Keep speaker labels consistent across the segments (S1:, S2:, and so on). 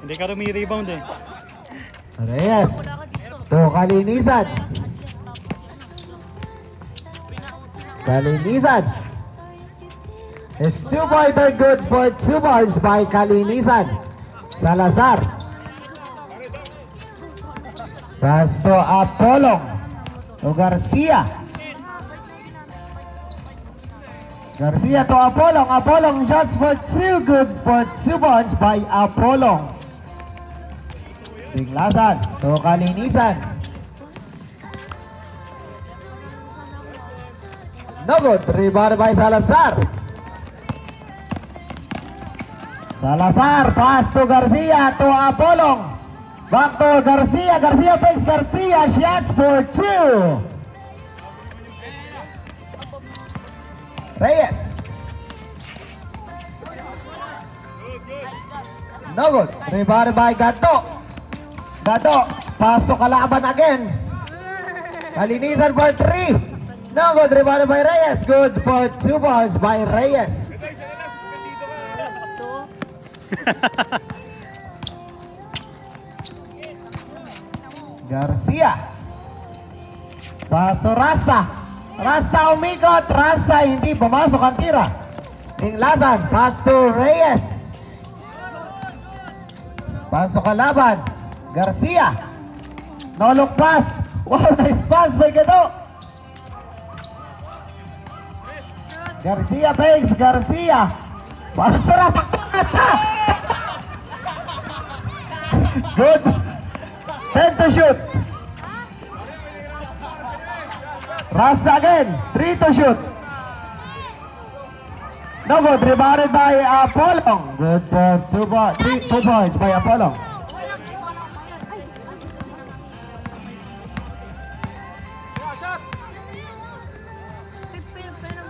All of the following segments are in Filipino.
S1: Hindi ka rumi-rebound eh.
S2: Reyes. To Kalinisan. Kalinisan. It's 2-pointer, good for 2 points by Kalinisan. Salazar. Pass to Apolong. To Garcia. Garcia to Apolong. Apolong shots for 2, good for 2 points by Apolong. Tinglasan to Kalinisan. No good. Rebound by Salazar. Salazar, pass to Garcia, to Apolong. Back to Garcia. Garcia takes Garcia. Shots for 2. Reyes. No good. Rebound by Gato. Gato, pass to Kalaban again. Kalinisan for 3. No good. Rebound by Reyes. Good for 2 points by Reyes. Garcia. Paso Rasta. Rasta umikot. Rasta hindi pumasok ang tira. Tinglasan. Pass to Reyes. Paso Kalaban. Garcia. No look pass. Wow, nice pass by Gato. Garcia fakes. Garcia. Paso Rasta. Good. 10 to shoot. Rasta again. 3 to shoot. No good. Rebounded by Apolong. Good for 2 points by Apolong.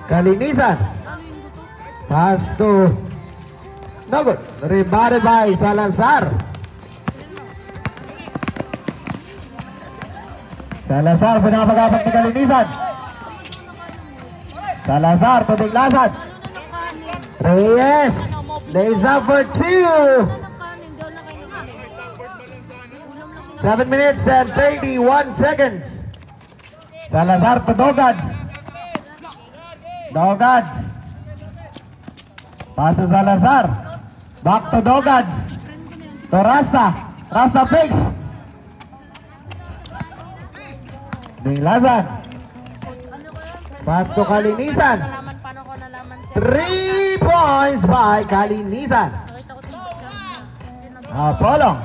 S2: Kalinisan. Pass to. No good. Rebounded by Salazar. Salazar, pinapagapag ni Kalinisan. Salazar, Tinglasan. Reyes, lays up for 2. 7 minutes and 31 seconds. Salazar to Dogads. Dogads. Pass to Salazar. Back to Dogads. To Rasta. Rasta fakes. Tinglasan. Pass to Kalinisan. 3 points by Kalinisan. Apolong.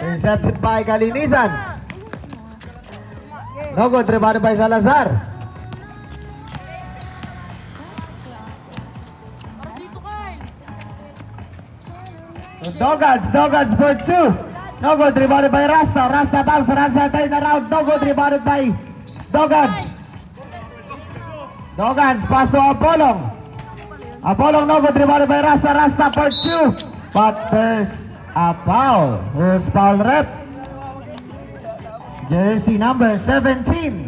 S2: Intercepted by Kalinisan. No good. Rebounded by Salazar. Dogads for 2. No good, rebounded by Rasta. Rasta bounce, Rasta turn around. No good, rebounded by Dogads. Dogads pass to Apolong. Apolong no good, rebounded by Rasta. Rasta for 2. But there's a foul. Who's foul rep? Jersey number 17.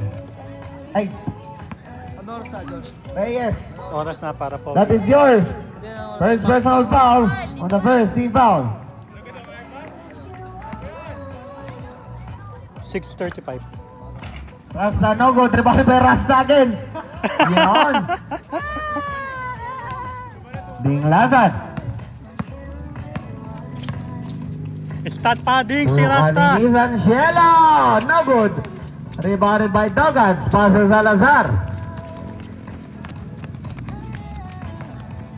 S2: Ay. Reyes.
S1: Oras na para po.
S2: That is your first personal foul on the first team foul.
S1: 6:35.
S2: Rasta no good, rebounded by Rasta again. Yan. Tinglasan.
S1: Stat padding si Rasta.
S2: Kalinisan Cielo. No good. Rebounded by Dogads. Passer Salazar.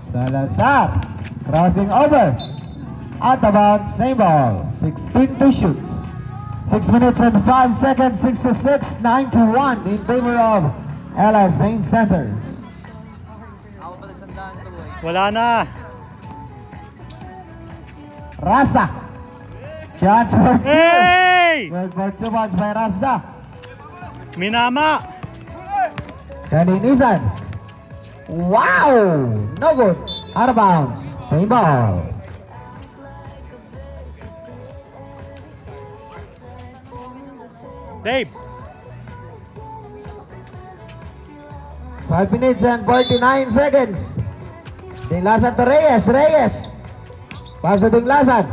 S2: Salazar. Crossing over. Out of bounds. Same ball. 16 to shoot. 6 minutes and 5 seconds. 66, 91 in favor of LS Main Center.
S1: Wala na.
S2: Rasta. Chance for 2.
S1: Hey!
S2: Good for 2 points by Rasta.
S1: Minama.
S2: Kalinisan. Wow! No good. Out of bounds. Same ball.
S1: Dave.
S2: 5 minutes and 49 seconds. Dinglasan to Reyes. Reyes. Paso Dinglasan.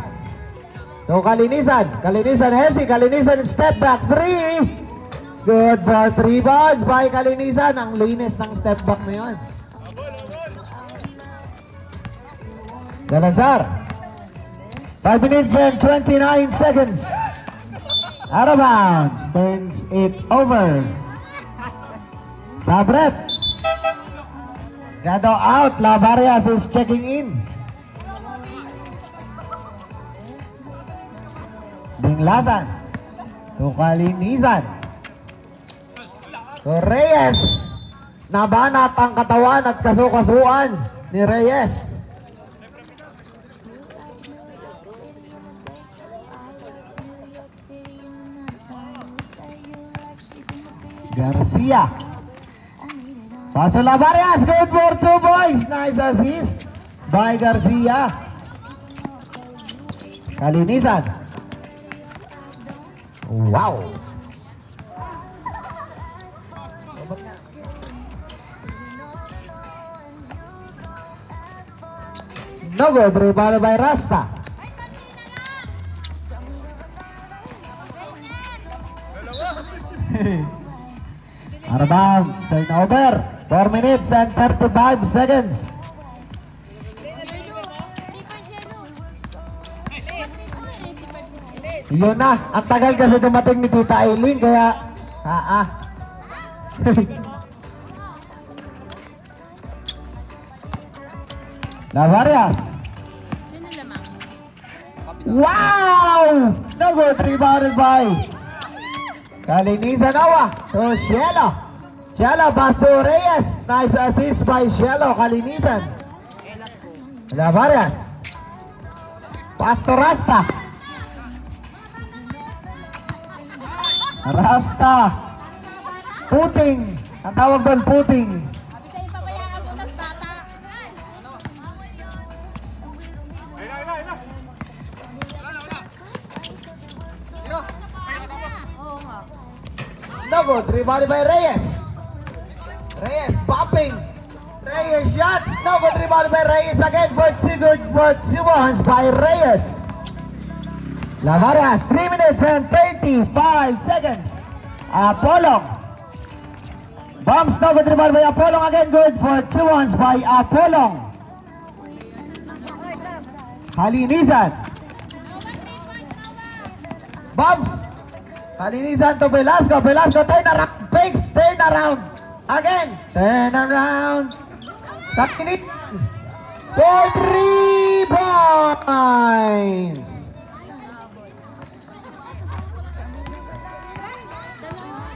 S2: To Kalinisan. Kalinisan Hesi. Kalinisan step back 3. Good for 3 balls by Kalinisan. Ang linis ng step back na yun. Salazar. 5 minutes and 29 seconds. Out of bounds. Turns it over. Sabret. Gado out. Lavarias is checking in. Dinglasan. To Kalinisan. To Reyes. Nabanat ang katawan at kasukasuan ni Reyes. Garcia. Paso Lavarias. Good for 2 boys. Nice assist by Garcia. Kalinisan. Wow. No good. Rebound by Rasta. Out of bounds. Turnover. 4 minutes and 35 seconds. Yun na. Ang tagal kasi dumating ni Tita Aileen. Kaya, Lavarias. Wow! No good. Rebounded by Kalinisan Awa. To Cielo. Cielo pass to Reyes. Nice assist by Cielo. Kalinisan. Lavarias. Pass to Rasta. Rasta. Puting. Ang tawag doon, puting. No good. Rebounded by Reyes. Reyes popping. Reyes shots. No good. Rebounded by Reyes again for 2 good for 2 points by Reyes. Lavarias. 3 minutes and 35 seconds. Apolong. Bumps. No good. Rebounded by Apolong again. Good for 2 points by Apolong. Kalinisan. Bumps. Kalinisan to Velasco. Velasco turn around. Fakes. Turn around. Again. Turn around. Kalinisan. For 3 points.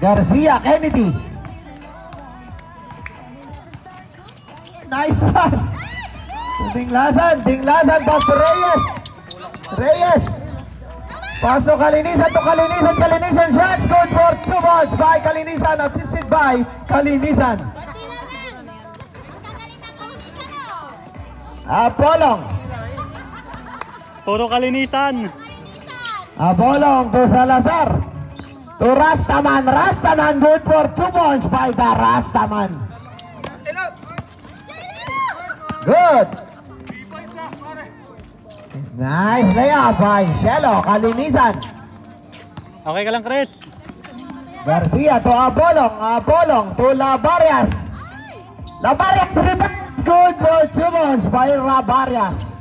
S2: Garcia. Kennedy. Nice pass. Dinglasan. Dinglasan. Pass to Reyes. Reyes. Paso Kalinisan to Kalinisan. Kalinisan shots. Good for 2 balls by Kalinisan. Assisted by Kalinisan. Apolong.
S1: Puro Kalinisan.
S2: Apolong to Salazar. To Rastaman. Rastaman. Good for 2 balls by the Rastaman. Good. Nice layup by Cielo. Kalinisan.
S1: Okay ka lang, Chris.
S2: Garcia to Apolong. Apolong to Lavarias. Lavarias rebounds. Good for 2 balls by Lavarias.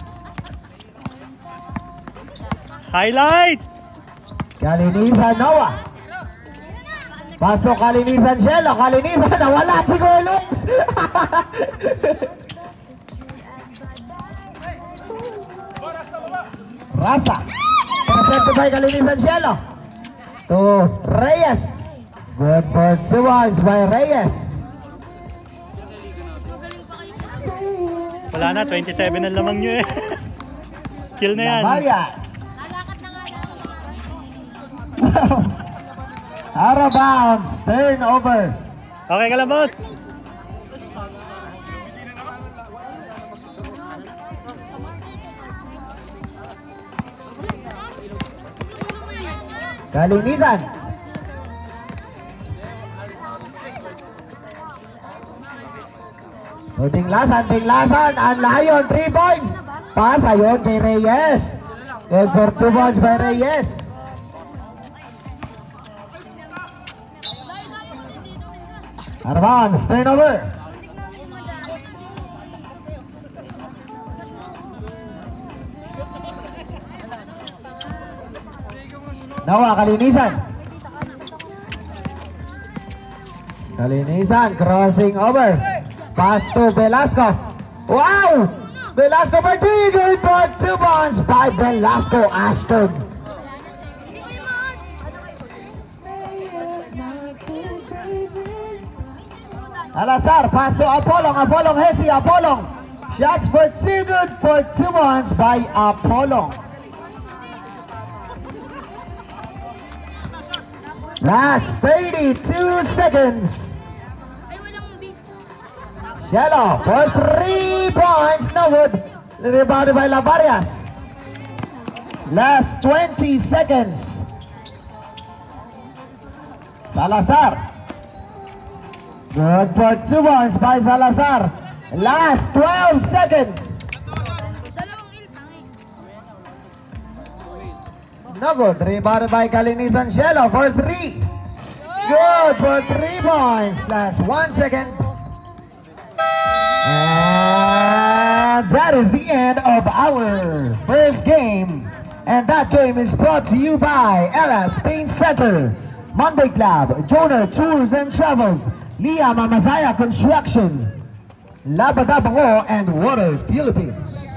S1: Highlights.
S2: Kalinisan Noah. Pasok Kalinisan Cielo. Kalinisan nawala si Gulux. Rasa. Intercepted by Kalinisan Cielo. To Reyes. Good for 2 points by Reyes.
S1: Wala na, 27 na lamang nyo eh. Kill na yan.
S2: Lavarias. Out of bounds. Turnover.
S1: Okay ka lang, boss.
S2: Kalinisan. Tinglasan, ang layon, 3 points. Pass, ayun kay Reyes. Good for 2 points by Reyes. Advance, turnover. Nawa, kalinisan. Crossing over. Pass to Velasco. Wow! Velasco for 3, good for 2 points by Velasco Ashton. Salazar, pass to Apolong, Hesi, Apolong. Shots for 2, good for 2 points by Apolong. Last 32 seconds. Shelo for 3 points, no good. Rebounded by Lavarias. Last 20 seconds. Salazar. Good for 2 points by Salazar. Last 12 seconds. No good. Rebounded by Kalinisan. Shelo for 3. Good for 3 points. Last 1 second. And that is the end of our first game. And that game is brought to you by LS Paint Center, Monday Club, Joner Tours and Travels, Lia Mamazaya Construction, Labadabango, and Water Philippines.